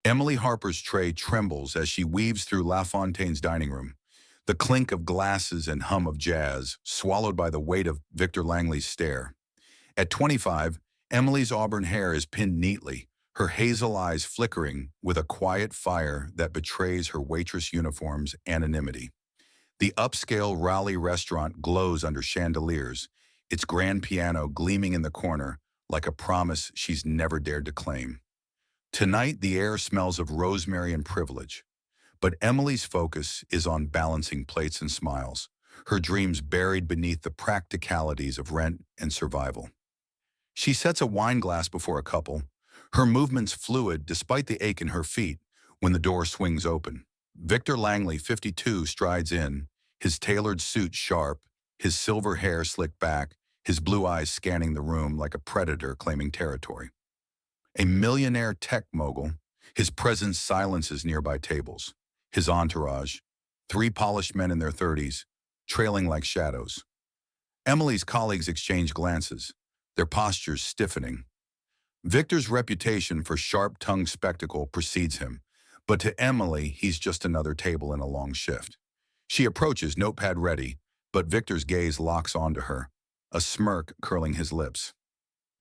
Emily Harper's tray trembles as she weaves through La Fontaine's dining room. The clink of glasses and hum of jazz, swallowed by the weight of Victor Langley's stare. At 25, Emily's auburn hair is pinned neatly, her hazel eyes flickering with a quiet fire that betrays her waitress uniform's anonymity. The upscale Raleigh restaurant glows under chandeliers, its grand piano gleaming in the corner like a promise she's never dared to claim. Tonight, the air smells of rosemary and privilege, but Emily's focus is on balancing plates and smiles, her dreams buried beneath the practicalities of rent and survival. She sets a wine glass before a couple, her movements fluid despite the ache in her feet when the door swings open. Victor Langley, 52, strides in, his tailored suit sharp, his silver hair slicked back, his blue eyes scanning the room like a predator claiming territory. A millionaire tech mogul, his presence silences nearby tables. His entourage, three polished men in their 30s, trailing like shadows. Emily's colleagues exchange glances, their postures stiffening. Victor's reputation for sharp-tongued spectacle precedes him, but to Emily, he's just another table in a long shift. She approaches, notepad ready, but Victor's gaze locks onto her, a smirk curling his lips.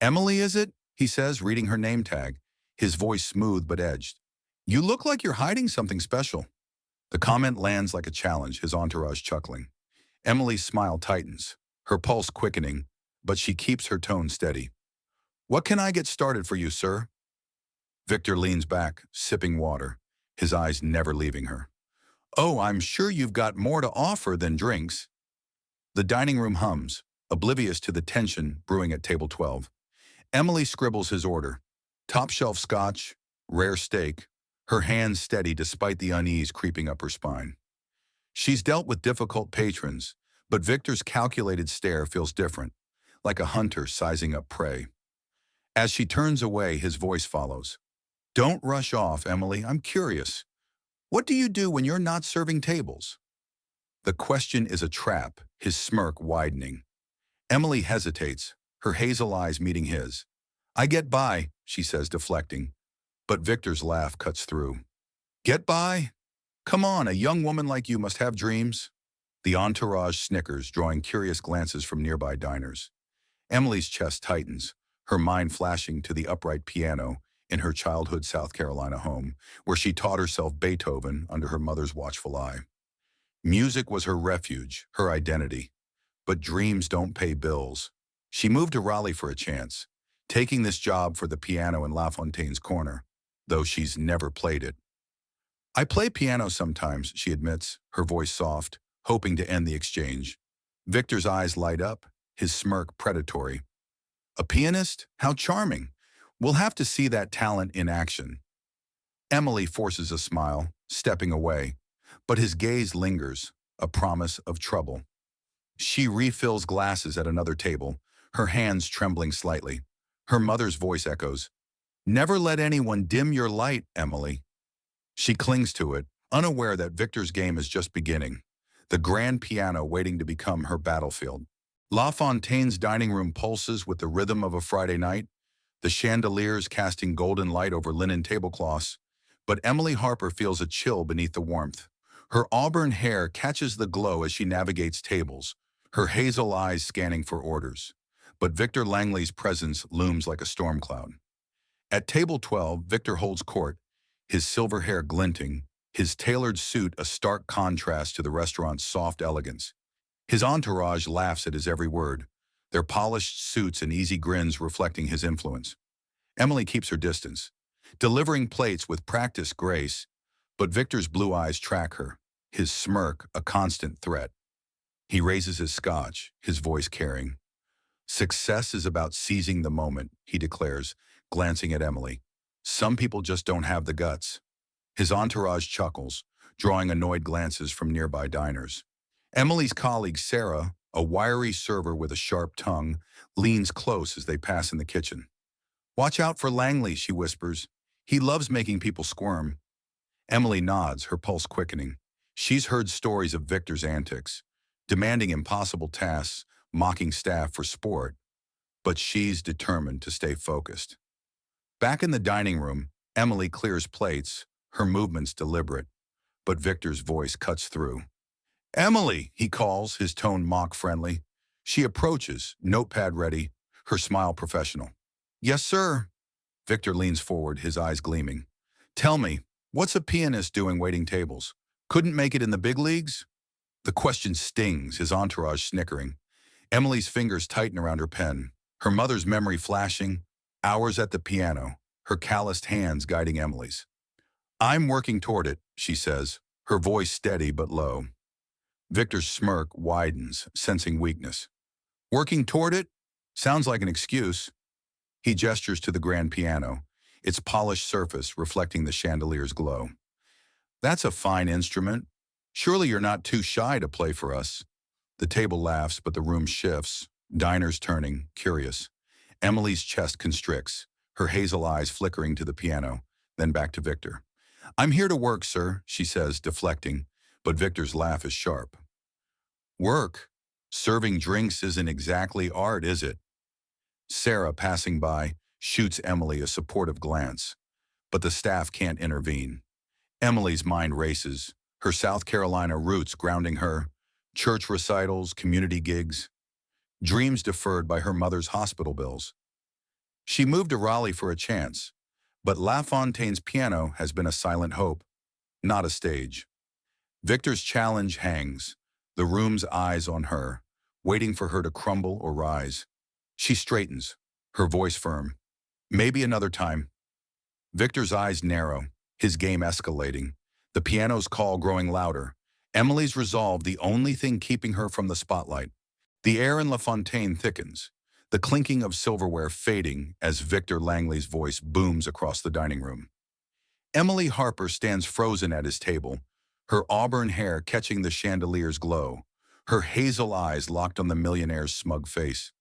"Emily, is it?" he says, reading her name tag, his voice smooth but edged. "You look like you're hiding something special." The comment lands like a challenge, his entourage chuckling. Emily's smile tightens, her pulse quickening, but she keeps her tone steady. "What can I get started for you, sir?" Victor leans back, sipping water, his eyes never leaving her. "Oh, I'm sure you've got more to offer than drinks." The dining room hums, oblivious to the tension brewing at table 12. Emily scribbles his order. Top shelf scotch, rare steak, her hands steady despite the unease creeping up her spine. She's dealt with difficult patrons, but Victor's calculated stare feels different, like a hunter sizing up prey. As she turns away, his voice follows. "Don't rush off, Emily. I'm curious. What do you do when you're not serving tables?" The question is a trap, his smirk widening. Emily hesitates, her hazel eyes meeting his. "I get by," she says, deflecting. But Victor's laugh cuts through. "Get by? Come on, a young woman like you must have dreams." The entourage snickers, drawing curious glances from nearby diners. Emily's chest tightens, her mind flashing to the upright piano in her childhood South Carolina home, where she taught herself Beethoven under her mother's watchful eye. Music was her refuge, her identity. But dreams don't pay bills. She moved to Raleigh for a chance, taking this job for the piano in La Fontaine's corner, though she's never played it. "I play piano sometimes," she admits, her voice soft, hoping to end the exchange. Victor's eyes light up, his smirk predatory. "A pianist? How charming. We'll have to see that talent in action." Emily forces a smile, stepping away, but his gaze lingers, a promise of trouble. She refills glasses at another table, her hands trembling slightly. Her mother's voice echoes, "Never let anyone dim your light, Emily." She clings to it, unaware that Victor's game is just beginning, the grand piano waiting to become her battlefield. La Fontaine's dining room pulses with the rhythm of a Friday night, the chandeliers casting golden light over linen tablecloths, but Emily Harper feels a chill beneath the warmth. Her auburn hair catches the glow as she navigates tables, her hazel eyes scanning for orders. But Victor Langley's presence looms like a storm cloud. At table 12, Victor holds court, his silver hair glinting, his tailored suit a stark contrast to the restaurant's soft elegance. His entourage laughs at his every word, their polished suits and easy grins reflecting his influence. Emily keeps her distance, delivering plates with practiced grace, but Victor's blue eyes track her, his smirk a constant threat. He raises his scotch, his voice carrying. "Success is about seizing the moment," he declares, glancing at Emily. "Some people just don't have the guts." His entourage chuckles, drawing annoyed glances from nearby diners. Emily's colleague, Sarah, a wiry server with a sharp tongue, leans close as they pass in the kitchen. "Watch out for Langley," she whispers. "He loves making people squirm." Emily nods, her pulse quickening. She's heard stories of Victor's antics, demanding impossible tasks, mocking staff for sport, but she's determined to stay focused. Back in the dining room, Emily clears plates, her movements deliberate, but Victor's voice cuts through. "Emily," he calls, his tone mock-friendly. She approaches, notepad ready, her smile professional. "Yes, sir." Victor leans forward, his eyes gleaming. "Tell me, what's a pianist doing waiting tables? Couldn't make it in the big leagues?" The question stings, his entourage snickering. Emily's fingers tighten around her pen, her mother's memory flashing, hours at the piano, her calloused hands guiding Emily's. "I'm working toward it," she says, her voice steady but low. Victor's smirk widens, sensing weakness. "Working toward it? Sounds like an excuse." He gestures to the grand piano, its polished surface reflecting the chandelier's glow. "That's a fine instrument. Surely you're not too shy to play for us." The table laughs, but the room shifts, diners turning, curious. Emily's chest constricts, her hazel eyes flickering to the piano, then back to Victor. "I'm here to work, sir," she says, deflecting, but Victor's laugh is sharp. "Work? Serving drinks isn't exactly art, is it?" Sarah, passing by, shoots Emily a supportive glance, but the staff can't intervene. Emily's mind races, her South Carolina roots grounding her, church recitals, community gigs, dreams deferred by her mother's hospital bills. She moved to Raleigh for a chance, but La Fontaine's piano has been a silent hope, not a stage. Victor's challenge hangs, the room's eyes on her, waiting for her to crumble or rise. She straightens, her voice firm. "Maybe another time." Victor's eyes narrow, his game escalating, the piano's call growing louder. Emily's resolve the only thing keeping her from the spotlight. The air in La Fontaine thickens, the clinking of silverware fading as Victor Langley's voice booms across the dining room. Emily Harper stands frozen at his table, her auburn hair catching the chandelier's glow, her hazel eyes locked on the millionaire's smug face.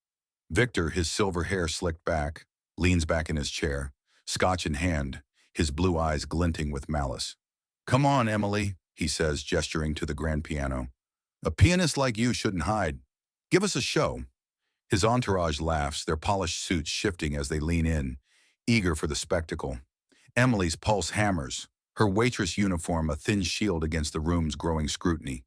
Victor, his silver hair slicked back, leans back in his chair, scotch in hand, his blue eyes glinting with malice. "Come on, Emily," he says, gesturing to the grand piano. "A pianist like you shouldn't hide. Give us a show." His entourage laughs, their polished suits shifting as they lean in, eager for the spectacle. Emily's pulse hammers, her waitress uniform a thin shield against the room's growing scrutiny.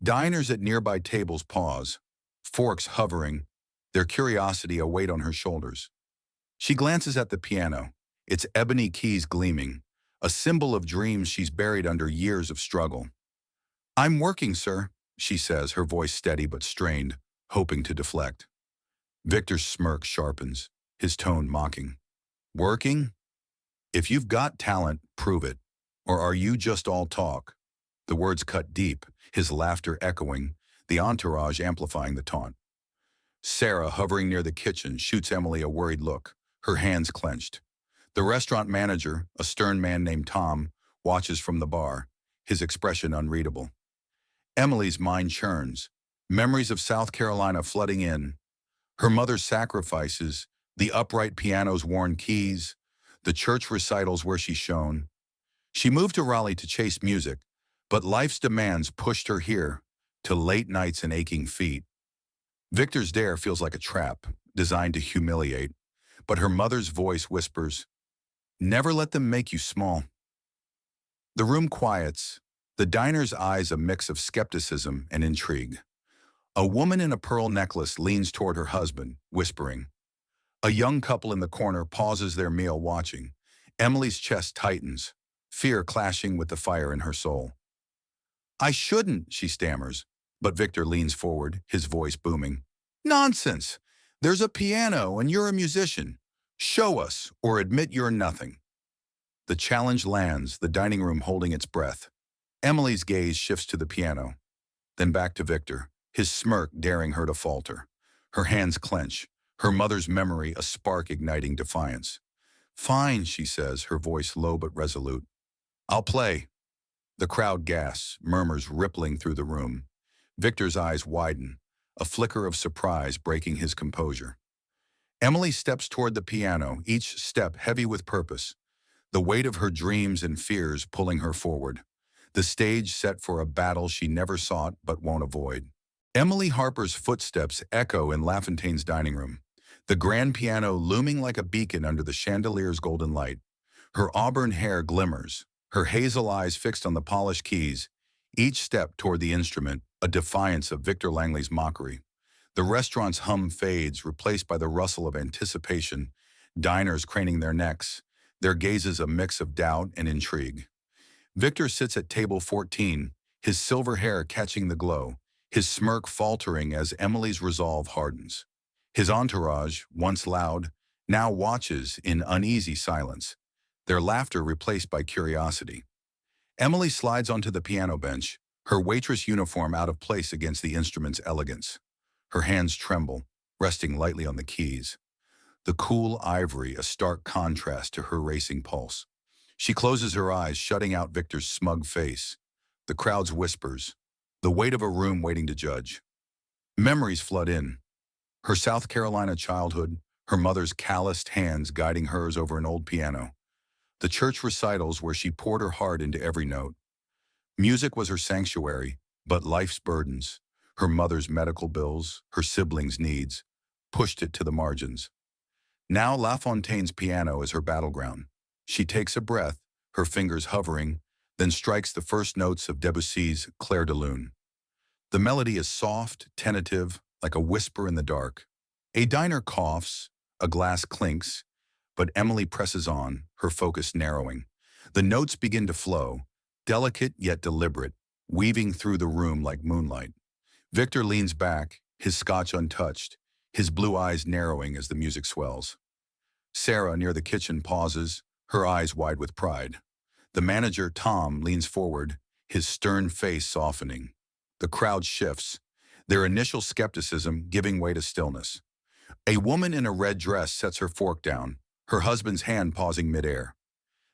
Diners at nearby tables pause, forks hovering, their curiosity a weight on her shoulders. She glances at the piano, its ebony keys gleaming, a symbol of dreams she's buried under years of struggle. "I'm working, sir," she says, her voice steady but strained, hoping to deflect. Victor's smirk sharpens, his tone mocking. "Working? If you've got talent, prove it. Or are you just all talk?" The words cut deep, his laughter echoing, the entourage amplifying the taunt. Sarah, hovering near the kitchen, shoots Emily a worried look, her hands clenched. The restaurant manager, a stern man named Tom, watches from the bar, his expression unreadable. Emily's mind churns, memories of South Carolina flooding in. Her mother's sacrifices, the upright piano's worn keys, the church recitals where she shone. She moved to Raleigh to chase music, but life's demands pushed her here, to late nights and aching feet. Victor's dare feels like a trap, designed to humiliate, but her mother's voice whispers, "Never let them make you small." The room quiets, the diner's eyes a mix of skepticism and intrigue. A woman in a pearl necklace leans toward her husband, whispering. A young couple in the corner pauses their meal watching. Emily's chest tightens, fear clashing with the fire in her soul. "I shouldn't," she stammers, but Victor leans forward, his voice booming. "Nonsense! There's a piano and you're a musician. Show us, or admit you're nothing." The challenge lands, the dining room holding its breath. Emily's gaze shifts to the piano, then back to Victor, his smirk daring her to falter. Her hands clench, her mother's memory a spark igniting defiance. "Fine," she says, her voice low but resolute. "I'll play." The crowd gasps, murmurs rippling through the room. Victor's eyes widen, a flicker of surprise breaking his composure. Emily steps toward the piano, each step heavy with purpose, the weight of her dreams and fears pulling her forward. The stage set for a battle she never sought but won't avoid. Emily Harper's footsteps echo in La Fontaine's dining room, the grand piano looming like a beacon under the chandelier's golden light. Her auburn hair glimmers, her hazel eyes fixed on the polished keys, each step toward the instrument a defiance of Victor Langley's mockery. The restaurant's hum fades, replaced by the rustle of anticipation, diners craning their necks, their gazes a mix of doubt and intrigue. Victor sits at table 14, his silver hair catching the glow, his smirk faltering as Emily's resolve hardens. His entourage, once loud, now watches in uneasy silence, their laughter replaced by curiosity. Emily slides onto the piano bench, her waitress uniform out of place against the instrument's elegance. Her hands tremble, resting lightly on the keys. The cool ivory a stark contrast to her racing pulse. She closes her eyes, shutting out Victor's smug face. The crowd's whispers, the weight of a room waiting to judge. Memories flood in. Her South Carolina childhood, her mother's calloused hands guiding hers over an old piano. The church recitals where she poured her heart into every note. Music was her sanctuary, but life's burdens, her mother's medical bills, her siblings' needs, pushed it to the margins. Now La Fontaine's piano is her battleground. She takes a breath, her fingers hovering, then strikes the first notes of Debussy's Clair de Lune. The melody is soft, tentative, like a whisper in the dark. A diner coughs, a glass clinks, but Emily presses on, her focus narrowing. The notes begin to flow, delicate yet deliberate, weaving through the room like moonlight. Victor leans back, his scotch untouched, his blue eyes narrowing as the music swells. Sarah, near the kitchen, pauses, her eyes wide with pride. The manager, Tom, leans forward, his stern face softening. The crowd shifts, their initial skepticism giving way to stillness. A woman in a red dress sets her fork down, her husband's hand pausing midair.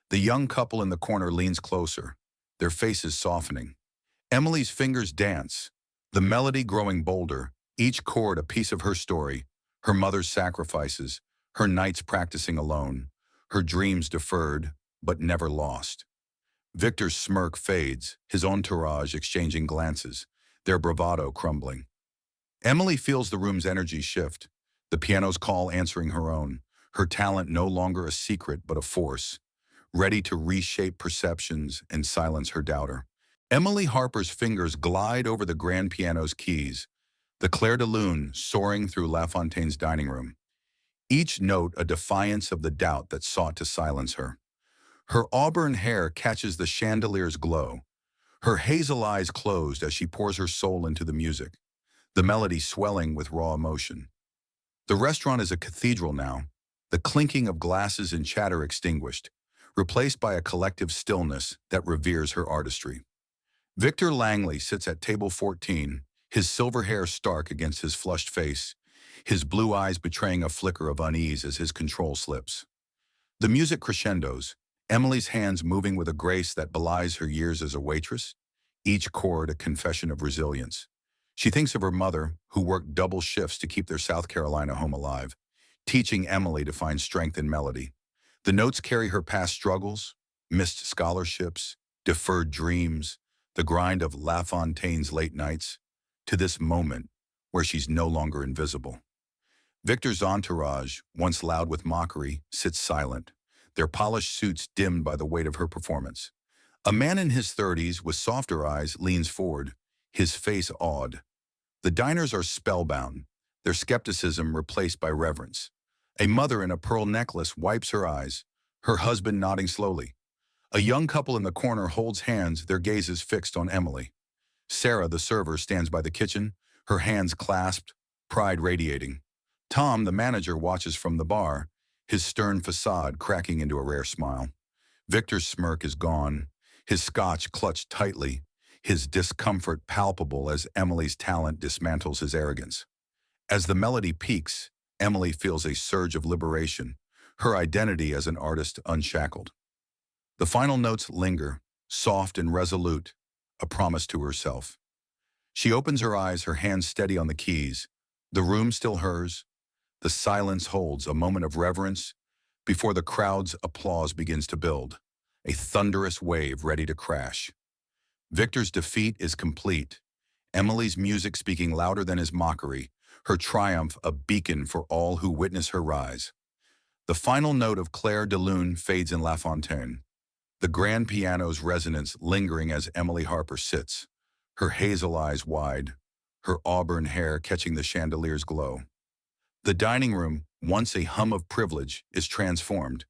The young couple in the corner leans closer, their faces softening. Emily's fingers dance, the melody growing bolder, each chord a piece of her story, her mother's sacrifices, her nights practicing alone, her dreams deferred, but never lost. Victor's smirk fades, his entourage exchanging glances, their bravado crumbling. Emily feels the room's energy shift, the piano's call answering her own, her talent no longer a secret but a force, ready to reshape perceptions and silence her doubter. Emily Harper's fingers glide over the grand piano's keys, the Clair de Lune soaring through La Fontaine's dining room. Each note a defiance of the doubt that sought to silence her. Her auburn hair catches the chandelier's glow, her hazel eyes closed as she pours her soul into the music, the melody swelling with raw emotion. The restaurant is a cathedral now, the clinking of glasses and chatter extinguished, replaced by a collective stillness that reveres her artistry. Victor Langley sits at table 14, his silver hair stark against his flushed face, his blue eyes betraying a flicker of unease as his control slips. The music crescendos, Emily's hands moving with a grace that belies her years as a waitress, each chord a confession of resilience. She thinks of her mother, who worked double shifts to keep their South Carolina home alive, teaching Emily to find strength in melody. The notes carry her past struggles, missed scholarships, deferred dreams, the grind of La Fontaine's late nights, to this moment where she's no longer invisible. Victor's entourage, once loud with mockery, sits silent, their polished suits dimmed by the weight of her performance. A man in his 30s with softer eyes leans forward, his face awed. The diners are spellbound, their skepticism replaced by reverence. A mother in a pearl necklace wipes her eyes, her husband nodding slowly. A young couple in the corner holds hands, their gazes fixed on Emily. Sarah, the server, stands by the kitchen, her hands clasped, pride radiating. Tom, the manager, watches from the bar, his stern facade cracking into a rare smile. Victor's smirk is gone, his scotch clutched tightly, his discomfort palpable as Emily's talent dismantles his arrogance. As the melody peaks, Emily feels a surge of liberation, her identity as an artist unshackled. The final notes linger, soft and resolute, a promise to herself. She opens her eyes, her hands steady on the keys, the room still hers. The silence holds a moment of reverence before the crowd's applause begins to build, a thunderous wave ready to crash. Victor's defeat is complete, Emily's music speaking louder than his mockery, her triumph a beacon for all who witness her rise. The final note of Claire de Lune fades in La Fontaine, the grand piano's resonance lingering as Emily Harper sits, her hazel eyes wide, her auburn hair catching the chandelier's glow. The dining room, once a hum of privilege, is transformed,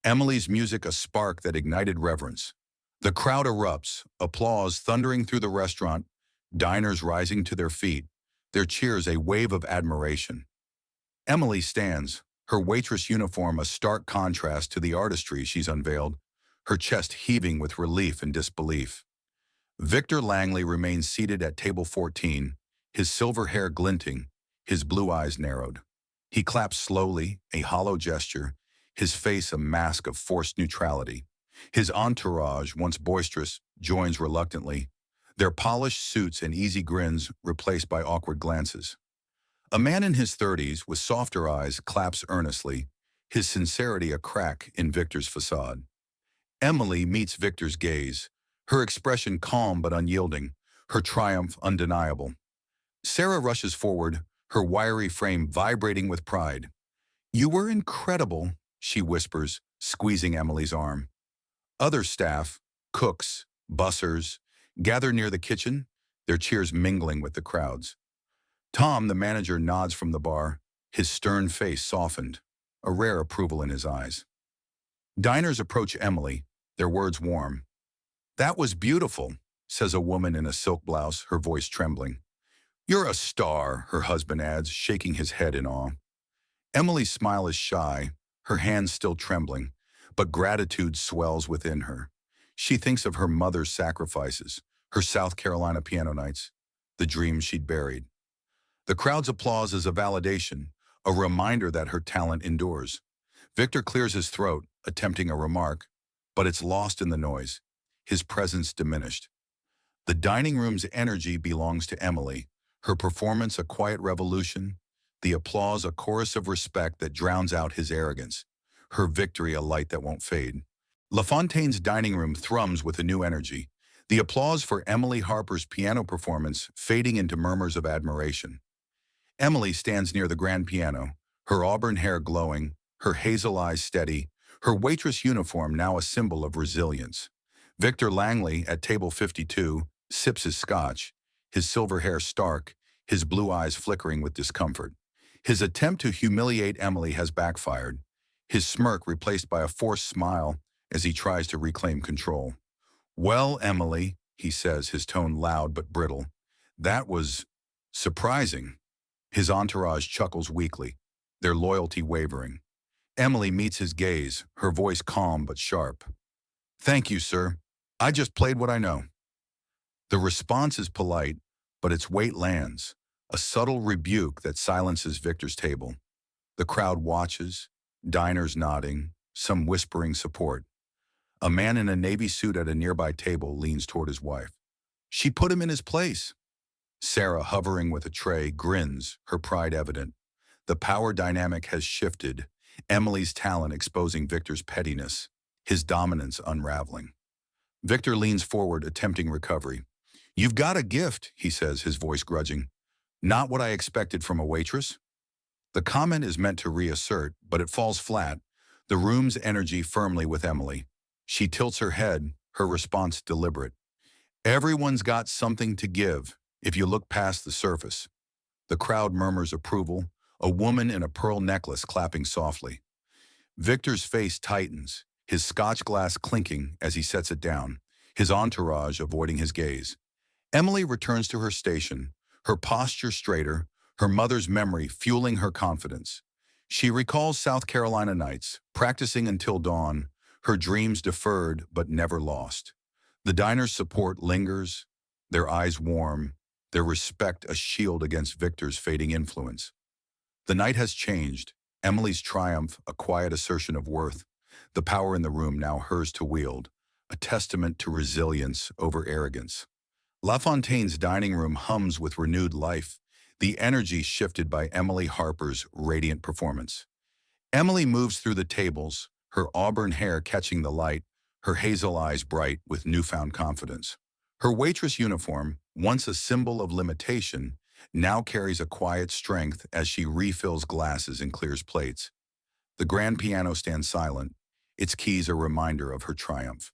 Emily's music a spark that ignited reverence. The crowd erupts, applause thundering through the restaurant, diners rising to their feet, their cheers a wave of admiration. Emily stands, her waitress uniform a stark contrast to the artistry she's unveiled, her chest heaving with relief and disbelief. Victor Langley remains seated at table 14, his silver hair glinting, his blue eyes narrowed. He claps slowly, a hollow gesture, his face a mask of forced neutrality. His entourage, once boisterous, joins reluctantly, their polished suits and easy grins replaced by awkward glances. A man in his 30s with softer eyes claps earnestly, his sincerity a crack in Victor's facade. Emily meets Victor's gaze, her expression calm but unyielding, her triumph undeniable. Sarah rushes forward, her wiry frame vibrating with pride. "You were incredible," she whispers, squeezing Emily's arm. Other staff, cooks, bussers, gather near the kitchen, their cheers mingling with the crowds. Tom, the manager, nods from the bar, his stern face softened, a rare approval in his eyes. Diners approach Emily, their words warm. "That was beautiful," says a woman in a silk blouse, her voice trembling. "You're a star," her husband adds, shaking his head in awe. Emily's smile is shy, her hands still trembling, but gratitude swells within her. She thinks of her mother's sacrifices, her South Carolina piano nights, the dreams she'd buried. The crowd's applause is a validation, a reminder that her talent endures. Victor clears his throat, attempting a remark, but it's lost in the noise, his presence diminished. The dining room's energy belongs to Emily, her performance a quiet revolution, the applause a chorus of respect that drowns out his arrogance, her victory a light that won't fade. La Fontaine's dining room thrums with a new energy, the applause for Emily Harper's piano performance fading into murmurs of admiration. Emily stands near the grand piano, her auburn hair glowing, her hazel eyes steady, her waitress uniform now a symbol of resilience. Victor Langley, at table 52, sips his scotch, his silver hair stark, his blue eyes flickering with discomfort. His attempt to humiliate Emily has backfired, his smirk replaced by a forced smile as he tries to reclaim control. "Well, Emily," he says, his tone loud but brittle, "that was surprising." His entourage chuckles weakly, their loyalty wavering. Emily meets his gaze, her voice calm but sharp. "Thank you, sir. I just played what I know." The response is polite, but its weight lands, a subtle rebuke that silences Victor's table. The crowd watches, diners nodding, some whispering support. A man in a navy suit at a nearby table leans toward his wife. "She put him in his place." Sarah, hovering with a tray, grins, her pride evident. The power dynamic has shifted, Emily's talent exposing Victor's pettiness, his dominance unraveling. Victor leans forward, attempting recovery. "You've got a gift," he says, his voice grudging. "Not what I expected from a waitress." The comment is meant to reassert, but it falls flat, the room's energy firmly with Emily. She tilts her head, her response deliberate. "Everyone's got something to give, if you look past the surface." The crowd murmurs approval, a woman in a pearl necklace clapping softly. Victor's face tightens, his scotch glass clinking as he sets it down, his entourage avoiding his gaze. Emily returns to her station, her posture straighter, her mother's memory fueling her confidence. She recalls South Carolina nights, practicing until dawn, her dreams deferred but never lost. The diner's support lingers, their eyes warm, their respect a shield against Victor's fading influence. The night has changed, Emily's triumph a quiet assertion of worth, the power in the room now hers to wield, a testament to resilience over arrogance. La Fontaine's dining room hums with renewed life, the energy shifted by Emily Harper's radiant performance. Emily moves through the tables, her auburn hair catching the light, her hazel eyes bright with newfound confidence. Her waitress uniform, once a symbol of limitation, now carries a quiet strength as she refills glasses and clears plates. The grand piano stands silent, its keys a reminder of her triumph.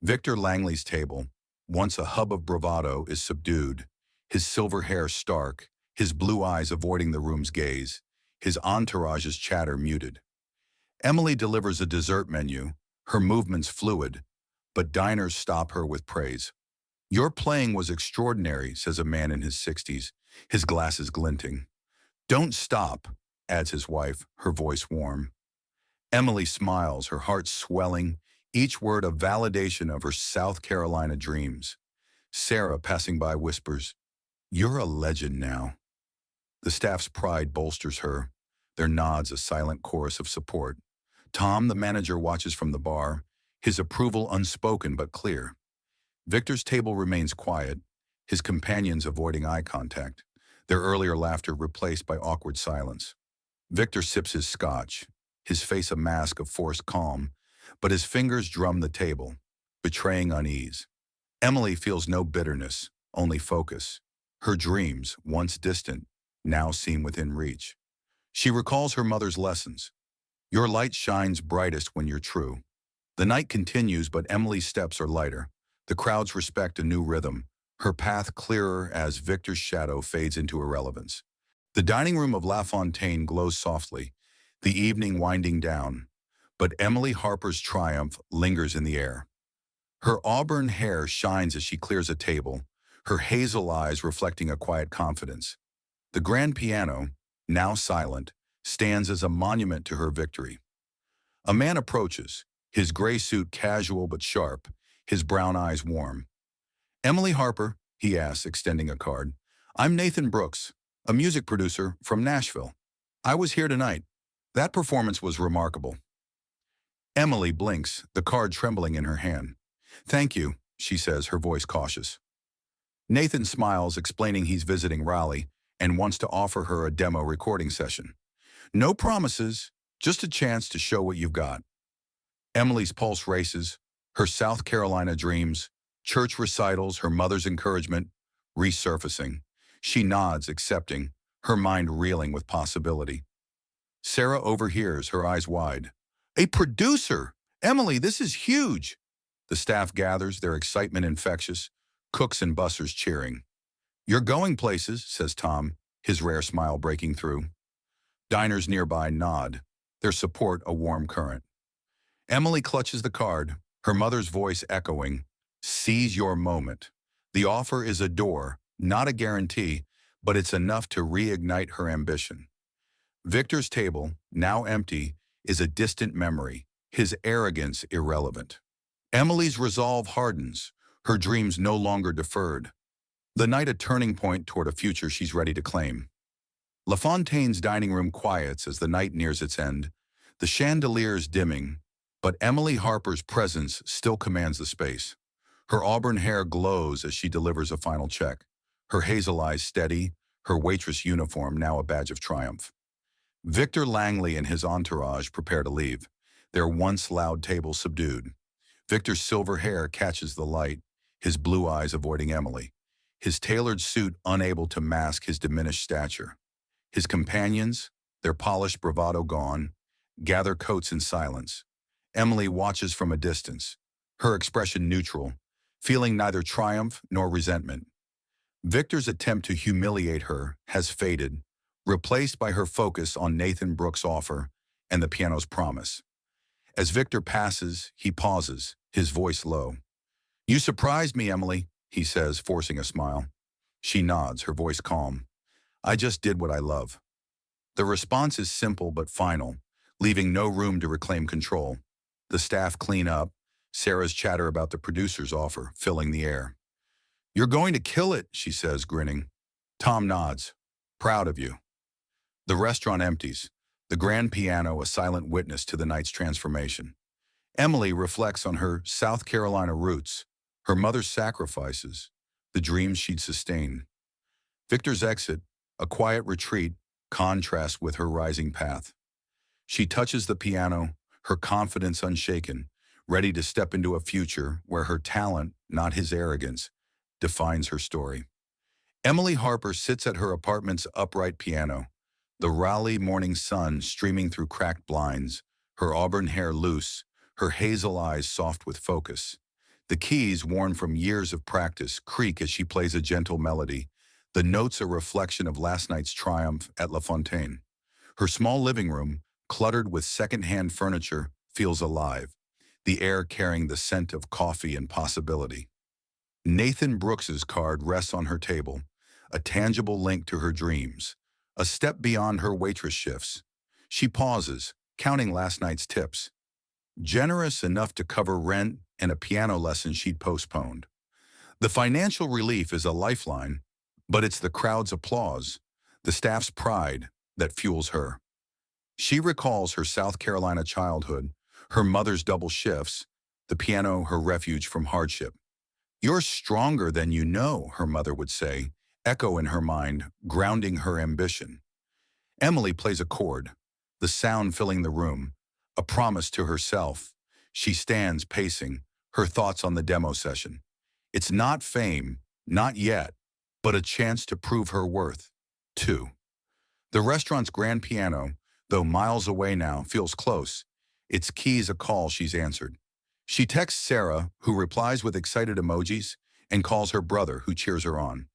Victor Langley's table, once a hub of bravado, is subdued, his silver hair stark, his blue eyes avoiding the room's gaze, his entourage's chatter muted. Emily delivers a dessert menu, her movements fluid, but diners stop her with praise. "Your playing was extraordinary," says a man in his 60s, his glasses glinting. "Don't stop," adds his wife, her voice warm. Emily smiles, her heart swelling, each word a validation of her South Carolina dreams. Sarah, passing by, whispers, "You're a legend now." The staff's pride bolsters her, their nods a silent chorus of support. Tom, the manager, watches from the bar, his approval unspoken but clear. Victor's table remains quiet, his companions avoiding eye contact, their earlier laughter replaced by awkward silence. Victor sips his scotch, his face a mask of forced calm, but his fingers drum the table, betraying unease. Emily feels no bitterness, only focus. Her dreams, once distant, now seem within reach. She recalls her mother's lessons. "Your light shines brightest when you're true." The night continues, but Emily's steps are lighter. The crowds respect a new rhythm, her path clearer as Victor's shadow fades into irrelevance. The dining room of La Fontaine glows softly, the evening winding down, but Emily Harper's triumph lingers in the air. Her auburn hair shines as she clears a table, her hazel eyes reflecting a quiet confidence. The grand piano, now silent, stands as a monument to her victory. A man approaches, his gray suit casual but sharp, his brown eyes warm. "Emily Harper," he asks, extending a card. "I'm Nathan Brooks, a music producer from Nashville. I was here tonight. That performance was remarkable." Emily blinks, the card trembling in her hand. "Thank you," she says, her voice cautious. Nathan smiles, explaining he's visiting Raleigh and wants to offer her a demo recording session. "No promises, just a chance to show what you've got." Emily's pulse races, her South Carolina dreams, church recitals, her mother's encouragement, resurfacing. She nods, accepting, her mind reeling with possibility. Sarah overhears, her eyes wide. "A producer! Emily, this is huge!" The staff gathers, their excitement infectious, cooks and bussers cheering. "You're going places," says Tom, his rare smile breaking through. Diners nearby nod, their support a warm current. Emily clutches the card, her mother's voice echoing, "Seize your moment." The offer is a door, not a guarantee, but it's enough to reignite her ambition. Victor's table, now empty, is a distant memory, his arrogance irrelevant. Emily's resolve hardens, her dreams no longer deferred. The night a turning point toward a future she's ready to claim. La Fontaine's dining room quiets as the night nears its end, the chandeliers dimming, but Emily Harper's presence still commands the space. Her auburn hair glows as she delivers a final check, her hazel eyes steady, her waitress uniform now a badge of triumph. Victor Langley and his entourage prepare to leave, their once loud table subdued. Victor's silver hair catches the light, his blue eyes avoiding Emily, his tailored suit unable to mask his diminished stature. His companions, their polished bravado gone, gather coats in silence. Emily watches from a distance, her expression neutral, feeling neither triumph nor resentment. Victor's attempt to humiliate her has faded, replaced by her focus on Nathan Brooks' offer and the piano's promise. As Victor passes, he pauses, his voice low. "You surprised me, Emily," he says, forcing a smile. She nods, her voice calm. "I just did what I love." The response is simple but final, leaving no room to reclaim control. The staff clean up, Sarah's chatter about the producer's offer filling the air. "You're going to kill it," she says, grinning. Tom nods. "Proud of you." The restaurant empties, the grand piano a silent witness to the night's transformation. Emily reflects on her South Carolina roots, her mother's sacrifices, the dreams she'd sustained. Victor's exit, a quiet retreat, contrasts with her rising path. She touches the piano, her confidence unshaken, ready to step into a future where her talent, not his arrogance, defines her story. Emily Harper sits at her apartment's upright piano, The Raleigh morning sun streaming through cracked blinds, her auburn hair loose, her hazel eyes soft with focus. The keys, worn from years of practice, creak as she plays a gentle melody, the notes a reflection of last night's triumph at La Fontaine. Her small living room, cluttered with second-hand furniture, feels alive, the air carrying the scent of coffee and possibility. Nathan Brooks's card rests on her table, a tangible link to her dreams, a step beyond her waitress shifts. She pauses, counting last night's tips, generous enough to cover rent and a piano lesson she'd postponed. The financial relief is a lifeline, but it's the crowd's applause, the staff's pride, that fuels her. She recalls her South Carolina childhood, her mother's double shifts, the piano her refuge from hardship. "You're stronger than you know," her mother would say, echo in her mind, grounding her ambition. Emily plays a chord, the sound filling the room, a promise to herself. She stands pacing, her thoughts on the demo session. It's not fame, not yet, but a chance to prove her worth. 2. The restaurant's grand piano, though miles away now, feels close. Its keys a call she's answered. She texts Sarah, who replies with excited emojis, and calls her brother, who cheers her on.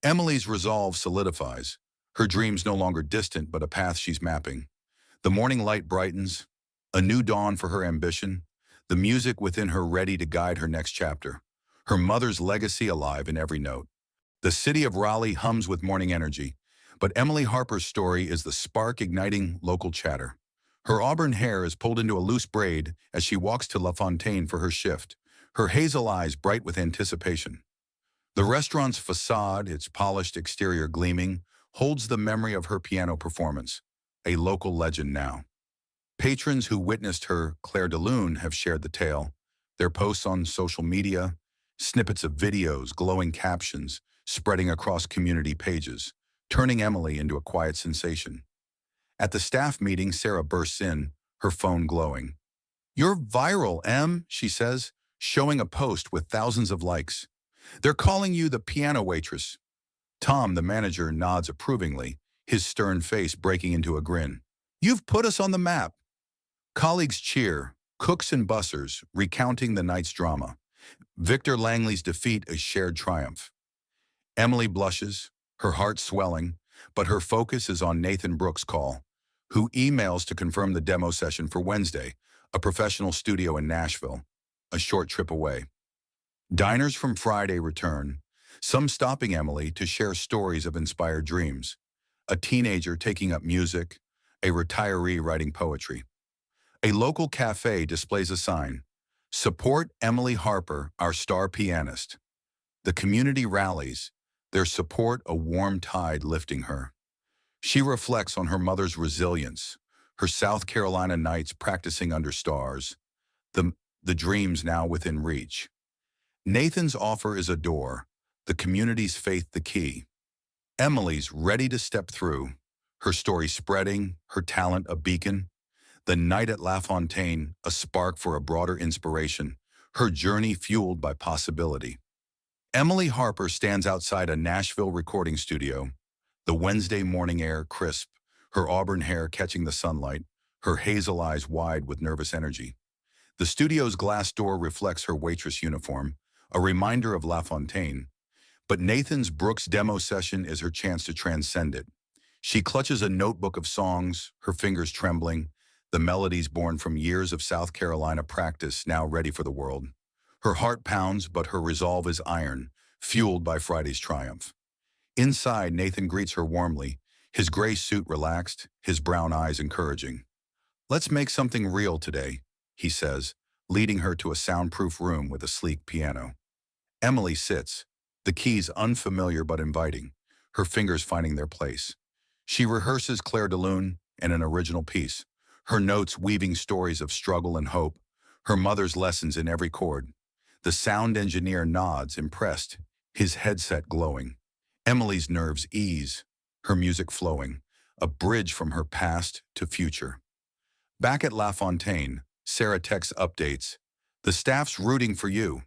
Emily's resolve solidifies, her dreams no longer distant but a path she's mapping. The morning light brightens, a new dawn for her ambition, the music within her ready to guide her next chapter, her mother's legacy alive in every note. The city of Raleigh hums with morning energy, but Emily Harper's story is the spark igniting local chatter. Her auburn hair is pulled into a loose braid as she walks to La Fontaine for her shift, her hazel eyes bright with anticipation. The restaurant's facade, its polished exterior gleaming, holds the memory of her piano performance, a local legend now. Patrons who witnessed her Claire de Lune have shared the tale, their posts on social media, snippets of videos, glowing captions, spreading across community pages, turning Emily into a quiet sensation. At the staff meeting, Sarah bursts in, her phone glowing. "You're viral, Em," she says, showing a post with thousands of likes. "They're calling you the piano waitress." Tom, the manager, nods approvingly, his stern face breaking into a grin. "You've put us on the map." Colleagues cheer, cooks and bussers, recounting the night's drama. Victor Langley's defeat a shared triumph. Emily blushes, her heart swelling, but her focus is on Nathan Brooks' call, who emails to confirm the demo session for Wednesday, a professional studio in Nashville, a short trip away. Diners from Friday return, some stopping Emily to share stories of inspired dreams. A teenager taking up music, a retiree writing poetry. A local cafe displays a sign, "Support Emily Harper, our star pianist." The community rallies, their support a warm tide lifting her. She reflects on her mother's resilience, her South Carolina nights practicing under stars, the dreams now within reach. Nathan's offer is a door, the community's faith the key. Emily's ready to step through, her story spreading, her talent a beacon. The night at La Fontaine, a spark for a broader inspiration, her journey fueled by possibility. Emily Harper stands outside a Nashville recording studio, the Wednesday morning air crisp, her auburn hair catching the sunlight, her hazel eyes wide with nervous energy. The studio's glass door reflects her waitress uniform, a reminder of La Fontaine, but Nathan's Brooks demo session is her chance to transcend it. She clutches a notebook of songs, her fingers trembling, the melodies born from years of South Carolina practice now ready for the world. Her heart pounds, but her resolve is iron, fueled by Friday's triumph. Inside, Nathan greets her warmly, his gray suit relaxed, his brown eyes encouraging. "Let's make something real today," he says, leading her to a soundproof room with a sleek piano. Emily sits, the keys unfamiliar but inviting, her fingers finding their place. She rehearses Claire de Lune and an original piece, her notes weaving stories of struggle and hope, her mother's lessons in every chord. The sound engineer nods, impressed, his headset glowing. Emily's nerves ease, her music flowing, a bridge from her past to future. Back at La Fontaine, Sarah texts updates. "The staff's rooting for you."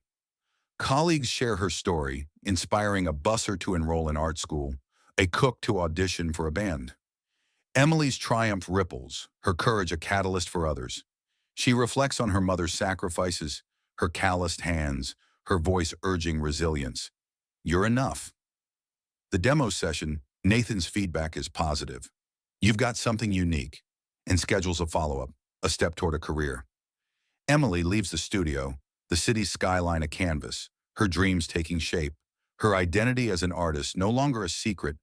Colleagues share her story, inspiring a busser to enroll in art school, a cook to audition for a band. Emily's triumph ripples, her courage a catalyst for others. She reflects on her mother's sacrifices, her calloused hands, her voice urging resilience. You're enough. The demo session, Nathan's feedback is positive. You've got something unique, and schedules a follow-up, a step toward a career. Emily leaves the studio, the city's skyline a canvas, her dreams taking shape, her identity as an artist no longer a secret,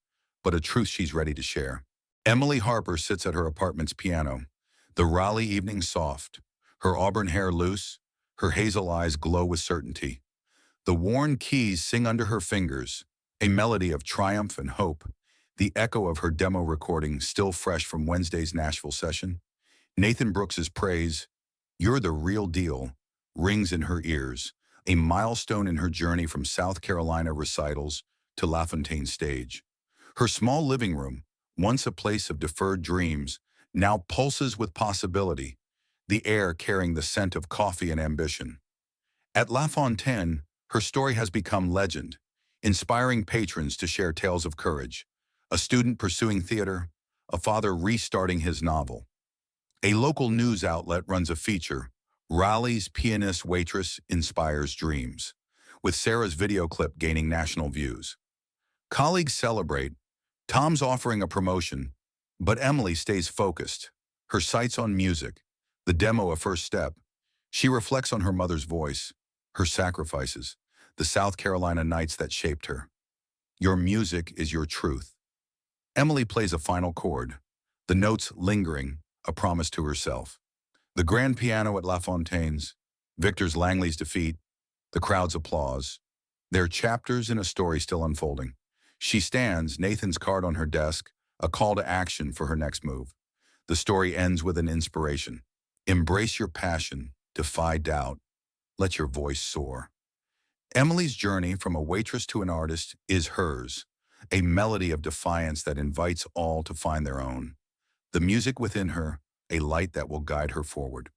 but a truth she's ready to share. Emily Harper sits at her apartment's piano, the Raleigh evening soft, her auburn hair loose, her hazel eyes glow with certainty. The worn keys sing under her fingers, a melody of triumph and hope, the echo of her demo recording still fresh from Wednesday's Nashville session. Nathan Brooks's praise, "You're the real deal," rings in her ears, a milestone in her journey from South Carolina recitals to LaFontaine stage. Her small living room, once a place of deferred dreams, now pulses with possibility, the air carrying the scent of coffee and ambition. At LaFontaine, her story has become legend, inspiring patrons to share tales of courage, a student pursuing theater, a father restarting his novel. A local news outlet runs a feature, Raleigh's pianist Waitress inspires dreams, with Sarah's video clip gaining national views. Colleagues celebrate, Tom's offering a promotion, but Emily stays focused, her sights on music, the demo a first step. She reflects on her mother's voice, her sacrifices, the South Carolina nights that shaped her. Your music is your truth. Emily plays a final chord, the notes lingering, a promise to herself. The grand piano at LaFontaine's, Victor's Langley's defeat, the crowd's applause. They're chapters in a story still unfolding. She stands, Nathan's card on her desk, a call to action for her next move. The story ends with an inspiration. Embrace your passion, defy doubt, let your voice soar. Emily's journey from a waitress to an artist is hers, a melody of defiance that invites all to find their own. The music within her, a light that will guide her forward.